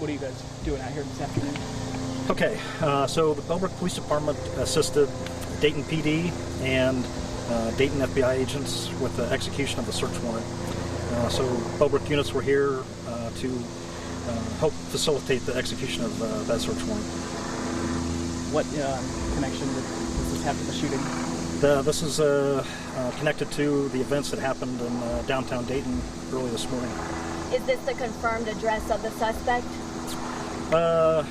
What are you guys doing out here this afternoon? Okay, so the Bellbrook Police Department assisted Dayton PD and Dayton FBI agents with the execution of the search warrant. So Bellbrook units were here to help facilitate the execution of that search warrant. What connection does this have to the shooting? This is connected to the events that happened in downtown Dayton early this morning. Is this the confirmed address of the suspect? I'm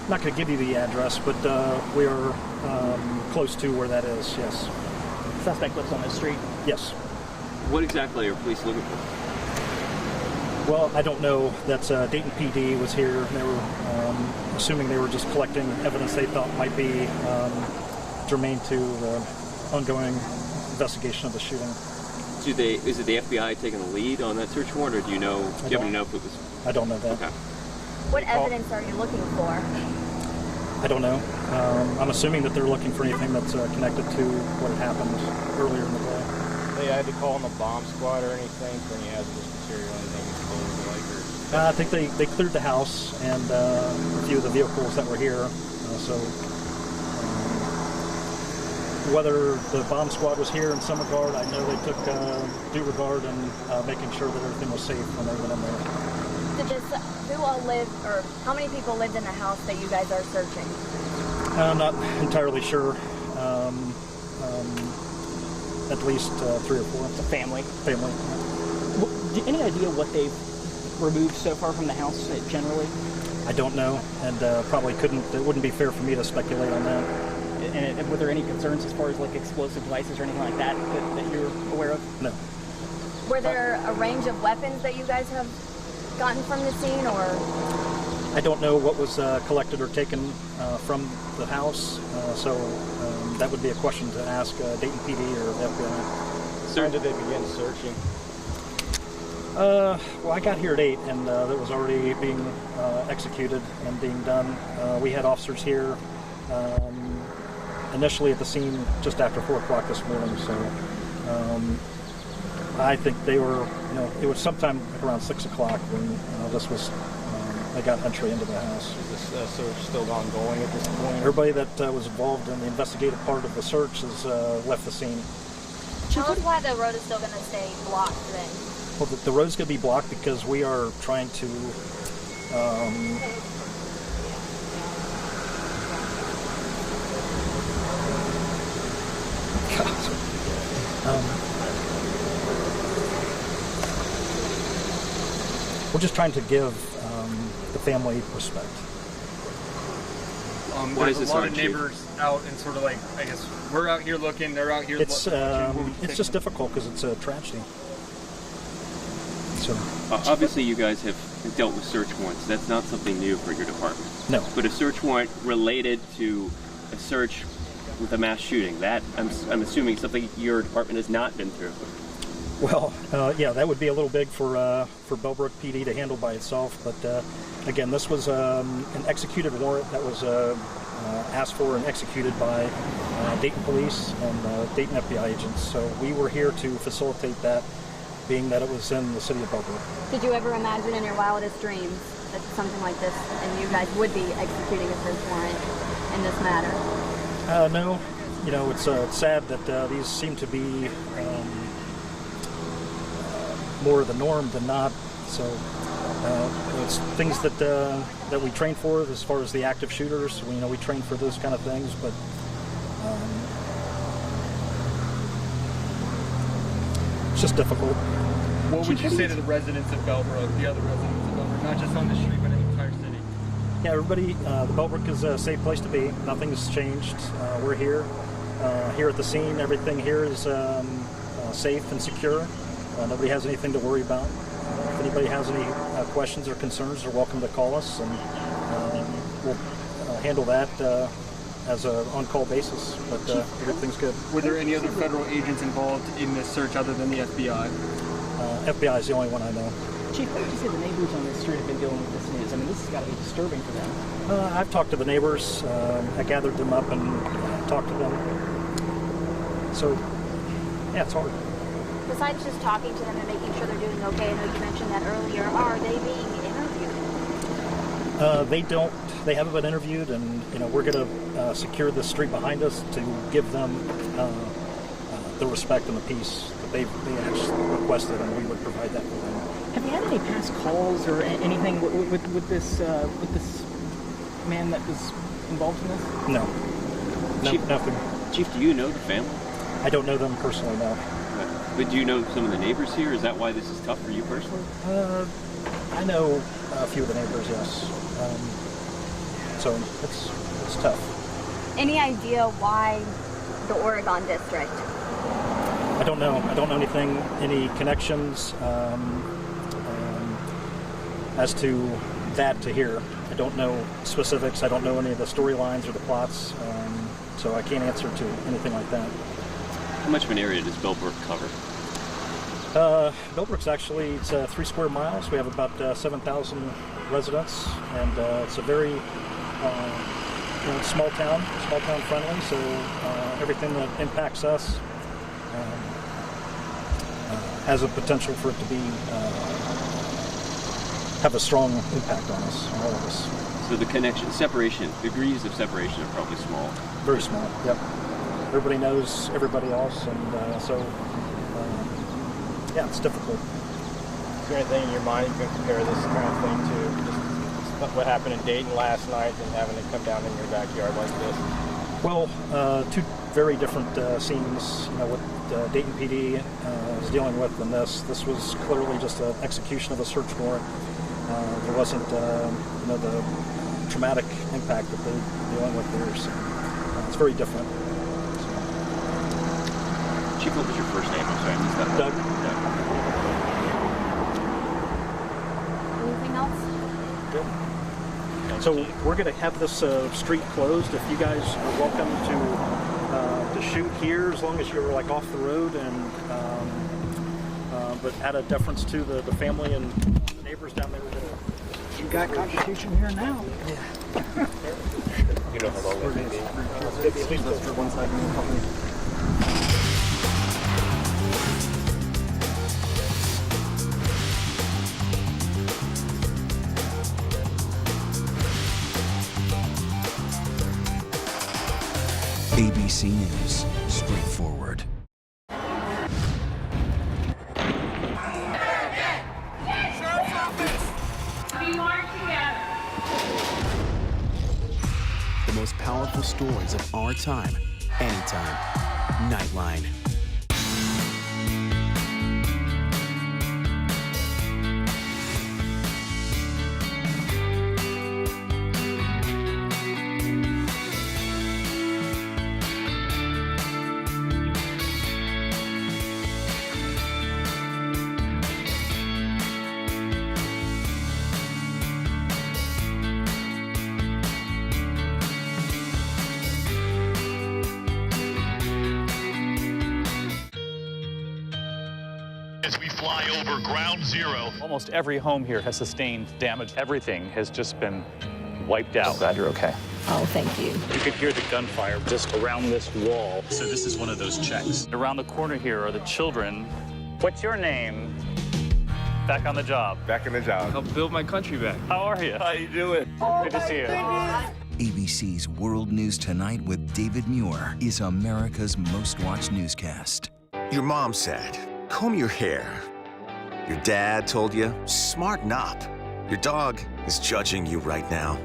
not going to give you the address, but we are close to where that is, yes. The suspect lives on this street? Yes. What exactly are police looking for? Well, I don't know. That's Dayton PD was here. And they were assuming they were just collecting evidence they thought might be germane to the ongoing investigation of the shooting. Is it the FBI taking the lead on that search warrant, or do you know if it was? I don't know that. Okay. What evidence are you looking for? I don't know. I'm assuming that they're looking for anything that's connected to what had happened earlier in the day. They had to call in the bomb squad or anything for any hazardous material, anything explosive like? I think they cleared the house and a few of the vehicles that were here. Whether the bomb squad was here in some regard, I know they took due regard in making sure that everything was safe when they went in there. Who all lived, or how many people lived in the house that you guys are searching? I'm not entirely sure. At least 3 or 4. It's a family. Family. Any idea what they've removed so far from the house generally? I don't know, and probably couldn't. It wouldn't be fair for me to speculate on that. And were there any concerns as far as like explosive devices or anything like that that you're aware of? No. Were there a range of weapons that you guys have gotten from the scene, or? I don't know what was collected or taken from the house, so that would be a question to ask Dayton PD or the FBI. So when did they begin searching? Well, I got here at 8, and it was already being executed and being done. We had officers here initially at the scene just after 4 o'clock this morning, so I think they were, it was sometime around 6 o'clock when this was, they got entry into the house. Is this search still ongoing at this point? Everybody that was involved in the investigative part of the search has left the scene. Tell us why the road is still going to stay blocked then. Well, the road's going to be blocked because we are trying to we're just trying to give the family respect. There's a lot of neighbors out and sort of like, I guess, we're out here looking, they're out here looking. It's just difficult because it's a tragedy. So obviously you guys have dealt with search warrants. That's not something new for your department. No. But a search warrant related to a search with a mass shooting, that I'm assuming something your department has not been through. Well, yeah, that would be a little big for Bellbrook PD to handle by itself. But again, this was an executed warrant that was asked for and executed by Dayton Police and Dayton FBI agents. So we were here to facilitate that, being that it was in the city of Bellbrook. Did you ever imagine in your wildest dreams that something like this, and you guys would be executing a search warrant in this matter? No. It's sad that these seem to be more the norm than not. So it's things that we train for as far as the active shooters. We train for those kind of things, but it's just difficult. What would you say to the residents of Bellbrook, the other residents of Bellbrook, not just on the street, but in the entire city? Yeah, everybody, the Bellbrook is a safe place to be. Nothing's changed. We're here. Here at the scene, everything here is safe and secure. Nobody has anything to worry about. If anybody has any questions or concerns, they're welcome to call us, and we'll handle that as an on-call basis. But everything's good. Were there any other federal agents involved in this search other than the FBI? FBI is the only one I know. Chief, what would you say the neighbors on this street have been dealing with this news? I mean, this has got to be disturbing for them. I've talked to the neighbors. I gathered them up and talked to them. So, yeah, it's hard. Besides just talking to them and making sure they're doing okay, I know you mentioned that earlier, are they being They don't. They haven't been interviewed, and we're going to secure the street behind us to give them the respect and the peace that they actually requested, and we would provide that for them. Have you had any past calls or anything with this man that was involved in this? No, Chief, nothing. Chief, do you know the family? I don't know them personally, no. But do you know some of the neighbors here? Is that why this is tough for you personally? I know a few of the neighbors, yes. So it's tough. Any idea why the Oregon district? I don't know. I don't know any connections as to that to here. I don't know specifics. I don't know any of the storylines or the plots, so I can't answer to anything like that. How much of an area does Bellbrook cover? Bellbrook's actually, it's 3 square miles. We have about 7,000 residents, and it's a very small town friendly, so everything that impacts us has a potential for it to be have a strong impact on us, on all of us. So the degrees of separation are probably small. Very small, yep. Everybody knows everybody else, and yeah, it's difficult. Is there anything in your mind you can compare this kind of thing to just what happened in Dayton last night and having to come down in your backyard like this? Well, 2 very different scenes. What Dayton PD is dealing with, and this was clearly just an execution of a search warrant. There wasn't, the traumatic impact that they're dealing with there. So it's very different. Chief, what was your first name? I'm sorry, I missed that. Doug. Anything else? Good. So we're going to have this street closed. If you guys are welcome to shoot here, as long as you're off the road, and but out of deference to the family and the neighbors down there. You got Constitution here now. You know how long that may be? Maybe at least for one side and a couple. ABC News, straightforward. The most powerful stories of our time, anytime. Nightline. As we fly over ground zero. Almost every home here has sustained damage. Everything has just been wiped out. Glad you're okay. Oh, thank you. You could hear the gunfire just around this wall. So this is one of those checks. Around the corner here are the children. What's your name? Back on the job. Back in the job. Help build my country back. How are you? How you doing? Good to see you. ABC's World News Tonight with David Muir is America's most watched newscast. Your mom said, comb your hair. Your dad told you, smarten up. Your dog is judging you right now.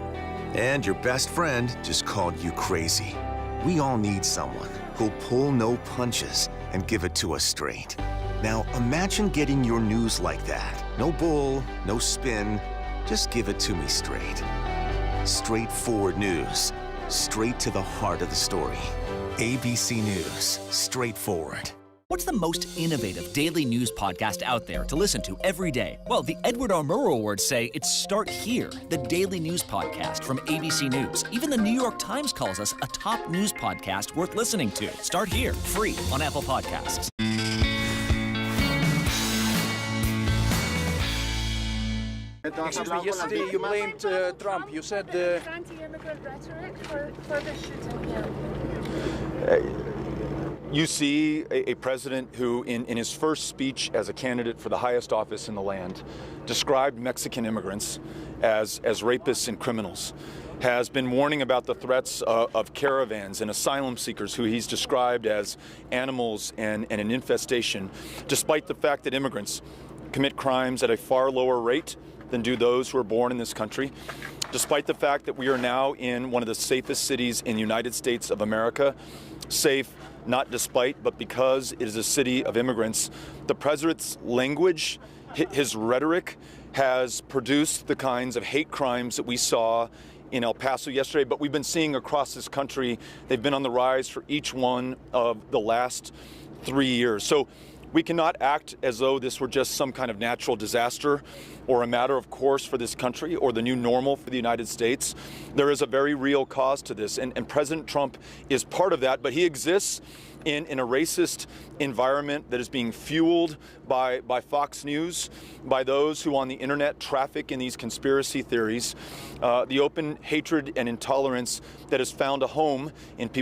And your best friend just called you crazy. We all need someone who'll pull no punches and give it to us straight. Now imagine getting your news like that. No bull, no spin, just give it to me straight. Straightforward news, straight to the heart of the story. ABC News, straightforward. What's the most innovative daily news podcast out there to listen to every day? Well, the Edward R. Murrow Awards say it's Start Here, the daily news podcast from ABC News. Even the New York Times calls us a top news podcast worth listening to. Start Here, free on Apple Podcasts. Excuse me, yesterday you blamed Trump. You said anti-immigrant rhetoric for the shooting, yeah. You see a president who, in his first speech as a candidate for the highest office in the land, described Mexican immigrants as rapists and criminals, has been warning about the threats of caravans and asylum seekers who he's described as animals and an infestation, despite the fact that immigrants commit crimes at a far lower rate than do those who are born in this country, despite the fact that we are now in one of the safest cities in the United States of America, safe not despite, but because it is a city of immigrants. The president's language, his rhetoric, has produced the kinds of hate crimes that we saw in El Paso yesterday, but we've been seeing across this country. They've been on the rise for each one of the last 3 years. So we cannot act as though this were just some kind of natural disaster or a matter of course for this country or the new normal for the United States. There is a very real cause to this, and President Trump is part of that, but he exists in a racist environment that is being fueled by Fox News, by those who on the internet traffic in these conspiracy theories, the open hatred and intolerance that has found a home in people